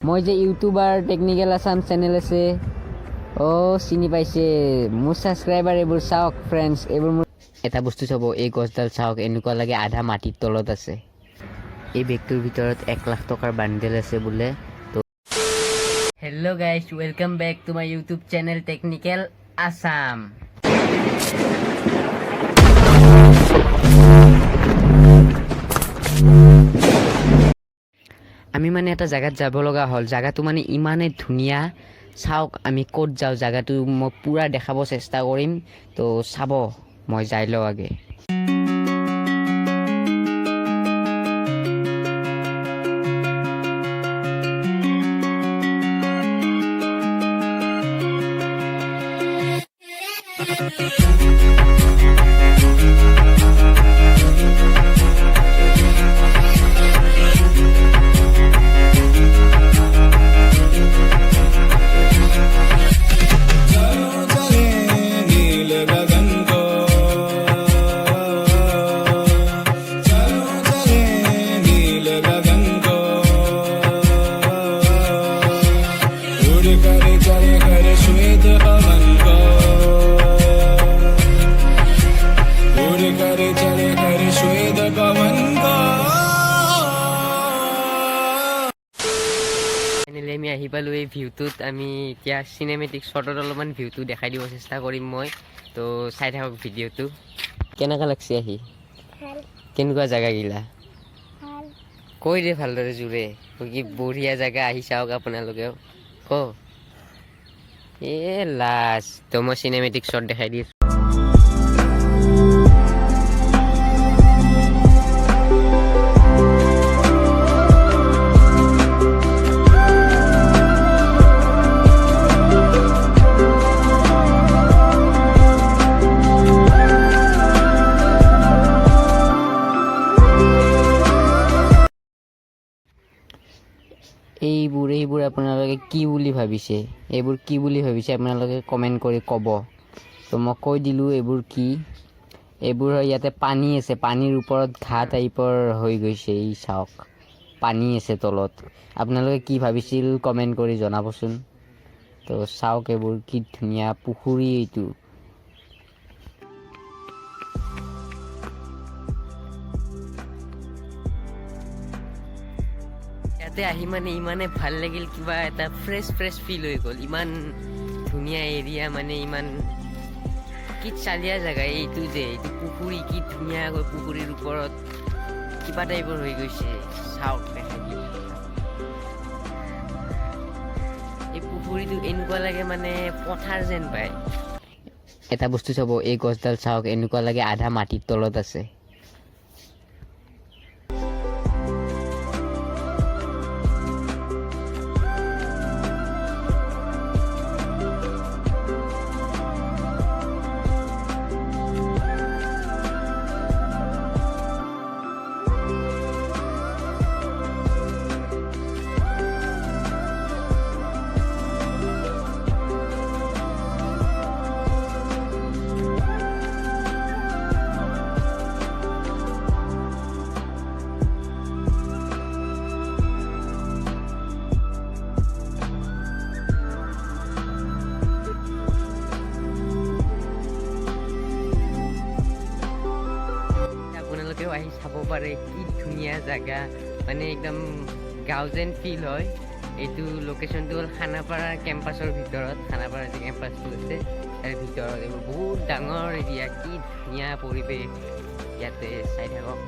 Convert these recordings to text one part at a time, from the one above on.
মই যে YouTuber technical Assam channel আছে চিনি পাইছে মোৰ ছাবস্ক্ৰাইবাৰ এইবোৰ চাওক ফ্ৰেণ্ডছ এইবোৰ মোৰ এটা বস্তু চাব এই গছডাল চাওক এনেকুৱা লাগে আধা মাটিৰ তলত আছে এই বেগটোৰ ভিতৰত 1 লাখ টকাৰ বান্ডেল আছে বোলে তো hello' guys welcome back to my YouTube channel technical Assam আমি মানে এটা জায়গাত যাব লগা হল জায়গাটো মানে ইমানে ধুনিয়া চাওক আমি ক'ত যাও জায়গাটো মই পুৰা দেখাব চেষ্টা কৰিম তো চাব মই যাই লও আগে আমি আহি পালো এই ভিউটোত আমি এতিয়া চিনেমেটিক শ্বটত অলপমান ভিউটো দেখাই দিব চেষ্টা কৰিম মই তো চাই থাকক ভিডিঅ'টো কেনেকা লাগছে আহি কেনেকুৱা জায়গা গিলা কৈ দে ভালদৰে জোৰে কি বঢ়িয়া জায়গা আহি চাওক আপোনালোকেও ক এ লাজ তো মই চিনেমেটিক শ্বট দেখাই দিছো এইবোৰ আপোনালোকে কি বুলি ভাবিছে এইবোৰ কি বুলি ভাবিছে আপোনালোকে কমেন্ট কৰি ক'ব তো মই কৈ দিলো এইবোৰ কি এইবোৰ ইয়াতে পানী আছে পানীৰ ওপৰত ঘাঁ টাইপৰ হৈ গৈছে এই চাওক পানী আছে তলত আপোনালোকে কি ভাবিছিল কমেন্ট কৰি জনাবচোন তো চাওক এইবোৰ কি ধুনীয়া পুখুৰী এইটো ইয়াতে আহি মানে ইমানে ভাল লাগিল কিবা এটা ফ্ৰেছ ফিল হৈ গ'ল ইমান ধুনীয়া এৰিয়া মানে ইমান কি চালিয়া জাগা এইটো যে এইটো পুখুৰী কি ধুনীয়াকৈ পুখুৰীৰ ওপৰত কিবা টাইপৰ হৈ গৈছে চাওক দেখাই দিম এই পুখুৰীটো এনেকুৱা লাগে মানে পথাৰ যেন পায় এটা বস্তু চাব এই গছডাল চাওক এনেকুৱা লাগে আধা মাটিৰ তলত আছে আহি চাব পাৰে কি ধুনীয়া জায়গা মানে একদম গাঁও যেন ফিল হয় এইটো লোকেশ্যনটো হ'ল খানাপাৰা কেম্পাছৰ ভিতৰত খানাপাৰা যে কেম্পাছটো আছে তাৰ ভিতৰত এইবোৰ বহুত ডাঙৰ এৰিয়া কি ধুনীয়া পৰিৱেশ ইয়াতে চাই থাকক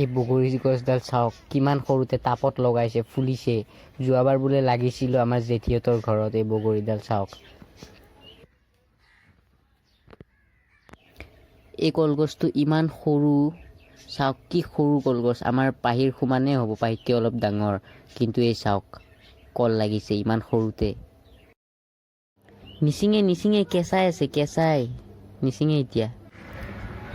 এই বগৰী গছডাল চাওক কিমান সৰুতে টাপত লগাইছে ফুলিছে যোৱাবাৰ বোলে লাগিছিল আমাৰ জেঠিহঁতৰ ঘৰত এই বগৰীডাল চাওক এই কলগছটো ইমান সৰু চাওক কি সৰু কলগছ আমাৰ পাহিৰ সমানে হ'ব পাহিতকৈ অলপ ডাঙৰ কিন্তু এই চাওক কল লাগিছে ইমান সৰুতে নিচিঙে কেঁচাই আছে নিচিঙে এতিয়া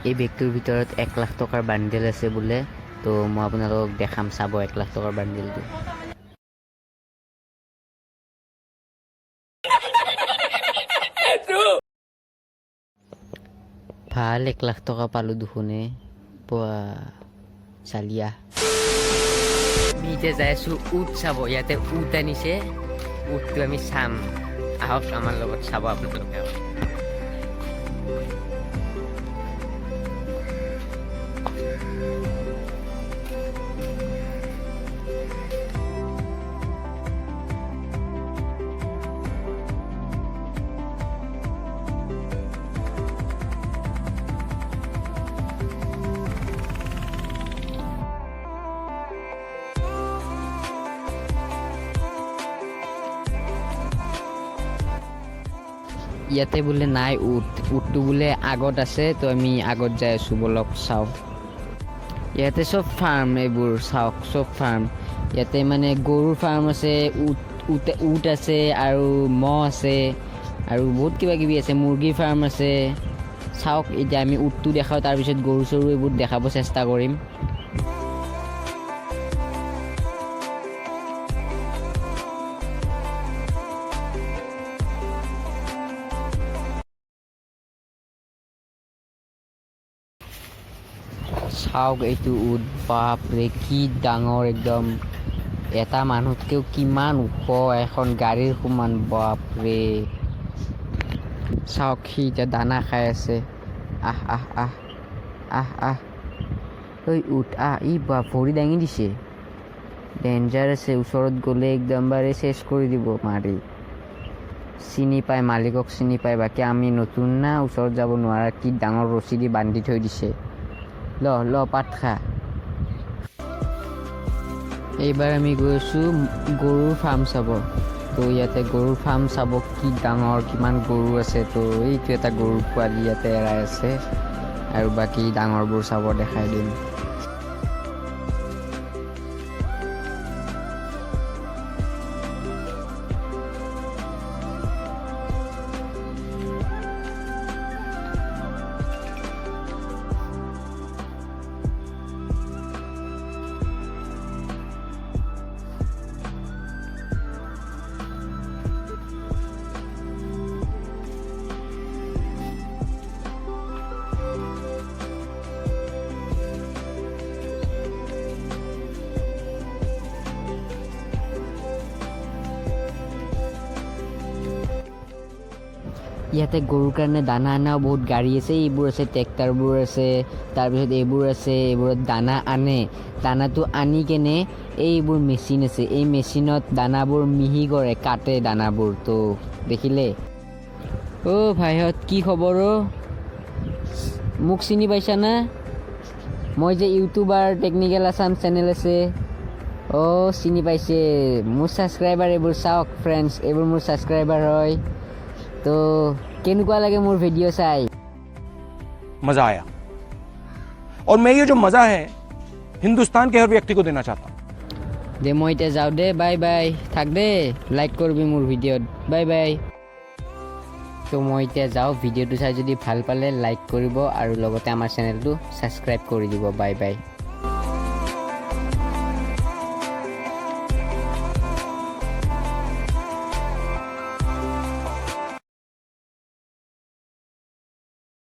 এই বেগটোৰ ভিতৰত 1 লাখ টকাৰ বান্ডেল আছে বোলে তো মই আপোনালোকক দেখাম চাব 1 লাখ টকাৰ বান্ডেলটো ভাল 1 লাখ টকা পালো দুখনে চালিয়া আমি এতিয়া যাই আছোঁ উট চাব ইয়াতে উট আনিছে উটটো আমি চাম আহক আমাৰ লগত চাব আপোনালোকে ইয়াতে বোলে নাই উটটো বোলে আগত আছে তো আমি আগত যাই আছোঁ বলক চাওঁ ইয়াতে চব ফাৰ্ম এইবোৰ চাওক চব ফাৰ্ম ইয়াতে মানে গৰুৰ ফাৰ্ম আছে উট আছে আৰু মহ আছে আৰু বহুত কিবা কিবি আছে মুৰ্গীৰ ফাৰ্ম আছে চাওক এতিয়া আমি উটটো দেখাওঁ তাৰপিছত গৰু চৰু এইবোৰ দেখাব চেষ্টা কৰিম চাওক এইটো উট বাপৰে কি ডাঙৰ একদম এটা মানুহতকৈও কিমান ওখ এখন গাড়ীৰ সমান বাপৰে চাওক সি এতিয়া দানা খাই আছে আহ আহ আহ আহ আহ ঐ উঠ ই বা ভৰি দাঙি দিছে ডেঞ্জাৰ আছে ওচৰত গ'লে একদম বাৰে চেছ কৰি দিব মাৰি চিনি পায় মালিকক চিনি পায় বাকী আমি নতুন না ওচৰত যাব নোৱাৰা কি ডাঙৰ ৰছী দি বান্ধি থৈ দিছে ল পাত খা এইবাৰ আমি গৈ আছোঁ গৰুৰ ফাৰ্ম চাব তো ইয়াতে গৰুৰ ফাৰ্ম চাব কি ডাঙৰ কিমান গৰু আছে তো এইটো এটা গৰুৰ পোৱালি ইয়াতে এৰাই আছে আৰু বাকী ডাঙৰবোৰ চাব দেখাই দিম ইয়াতে গৰুৰ কাৰণে দানা আনাও বহুত গাড়ী আছে এইবোৰ আছে ট্ৰেক্টৰবোৰ আছে তাৰপিছত এইবোৰ আছে এইবোৰত দানা আনে দানাটো আনি কেনে এইবোৰ মেচিন আছে এই মেচিনত দানাবোৰ মিহি কৰে কাটে দানাবোৰ তো দেখিলে ভাইহঁত কি খবৰ মোক চিনি পাইছা না মই যে ইউটিউবাৰ টেকনিকেল আছাম চেনেল আছে চিনি পাইছে মোৰ ছাবস্ক্ৰাইবাৰ এইবোৰ চাওক ফ্ৰেণ্ডছ এইবোৰ মোৰ ছাবস্ক্ৰাইবাৰ হয় তো কেনেকুৱা লাগে মোৰ ভিডিঅ' চাই मजा आया और मैं ये जो मजा है हिंदुस्तान के हर व्यक्ति को देना चाहता हूँ দে মই এতিয়া যাওঁ দে বাই বাই থাক দে লাইক কৰিবি মোৰ ভিডিঅ'ত বাই বাই তো মই এতিয়া যাওঁ ভিডিঅ'টো চাই যদি ভাল পালে লাইক কৰিব আৰু লগতে আমাৰ চেনেলটো ছাবস্ক্ৰাইব কৰি দিব বাই বাই